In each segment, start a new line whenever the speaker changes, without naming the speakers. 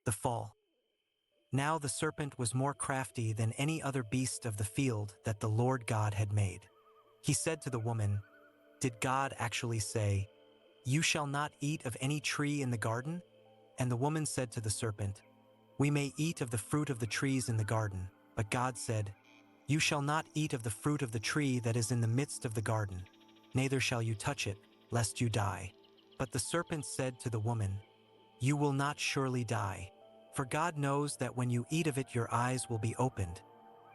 The fall. Now the serpent was more crafty than any other beast of the field that the Lord God had made. He said to the woman, "Did God actually say, 'You shall not eat of any tree in the garden?'" And the woman said to the serpent, "We may eat of the fruit of the trees in the garden, but God said, 'You shall not eat of the fruit of the tree that is in the midst of the garden, neither shall you touch it, lest you die.'" But the serpent said to the woman, "You will not surely die. For God knows that when you eat of it your eyes will be opened,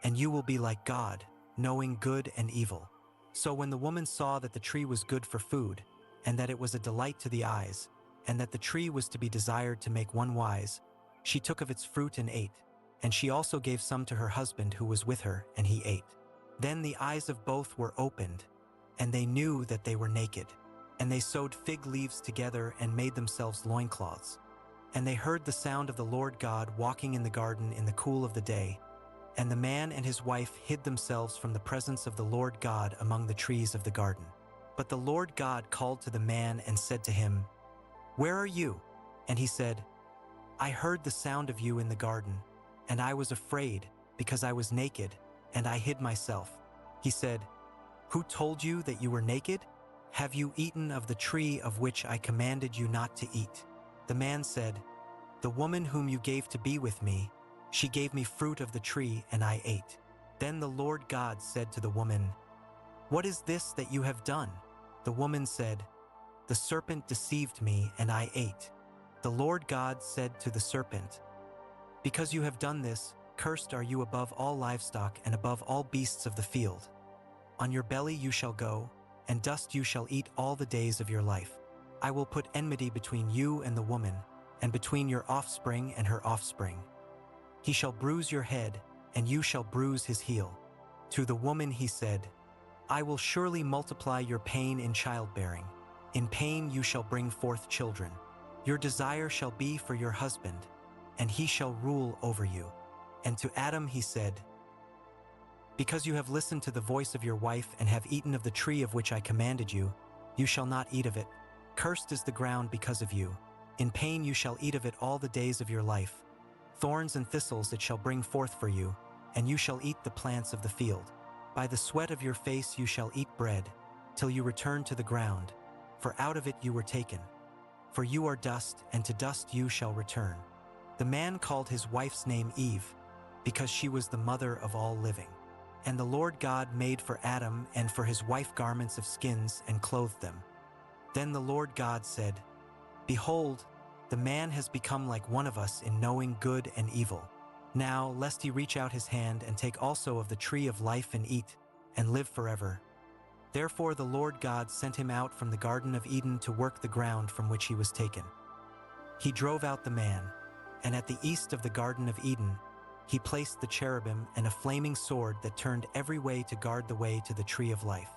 and you will be like God, knowing good and evil." So when the woman saw that the tree was good for food, and that it was a delight to the eyes, and that the tree was to be desired to make one wise, she took of its fruit and ate, and she also gave some to her husband who was with her, and he ate. Then the eyes of both were opened, and they knew that they were naked. And they sewed fig leaves together and made themselves loincloths. And they heard the sound of the Lord God walking in the garden in the cool of the day. And the man and his wife hid themselves from the presence of the Lord God among the trees of the garden. But the Lord God called to the man and said to him, "Where are you?" And he said, "I heard the sound of you in the garden, and I was afraid, because I was naked, and I hid myself." He said, "Who told you that you were naked? Have you eaten of the tree of which I commanded you not to eat?" The man said, "The woman whom you gave to be with me, she gave me fruit of the tree, and I ate." Then the Lord God said to the woman, "What is this that you have done?" The woman said, "The serpent deceived me, and I ate." The Lord God said to the serpent, "Because you have done this, cursed are you above all livestock and above all beasts of the field. On your belly you shall go, and dust you shall eat all the days of your life. I will put enmity between you and the woman, and between your offspring and her offspring. He shall bruise your head, and you shall bruise his heel." To the woman he said, "I will surely multiply your pain in childbearing. In pain you shall bring forth children. Your desire shall be for your husband, and he shall rule over you." And to Adam he said, "Because you have listened to the voice of your wife and have eaten of the tree of which I commanded you, you shall not eat of it. Cursed is the ground because of you. In pain you shall eat of it all the days of your life. Thorns and thistles it shall bring forth for you, and you shall eat the plants of the field. By the sweat of your face you shall eat bread, till you return to the ground, for out of it you were taken. For you are dust, and to dust you shall return." The man called his wife's name Eve, because she was the mother of all living. And the Lord God made for Adam and for his wife garments of skins and clothed them. Then the Lord God said, "Behold, the man has become like one of us in knowing good and evil. Now, lest he reach out his hand and take also of the tree of life and eat, and live forever." Therefore the Lord God sent him out from the Garden of Eden to work the ground from which he was taken. He drove out the man, and at the east of the Garden of Eden, he placed the cherubim and a flaming sword that turned every way to guard the way to the tree of life.